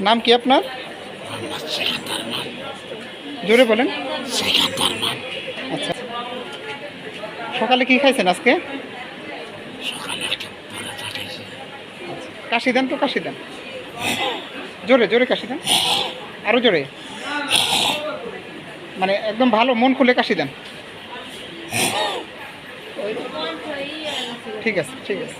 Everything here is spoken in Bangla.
নাম কি আপনার? জোরে বলেন। আচ্ছা, সকালে কি খাইছেন আজকে? কাশি দেন তো, কাশি দেন, জোরে জোরে কাশি দেন, আরো জোরে, মানে একদম ভালো মন খুলে কাশি দেন। ঠিক আছে, ঠিক আছে।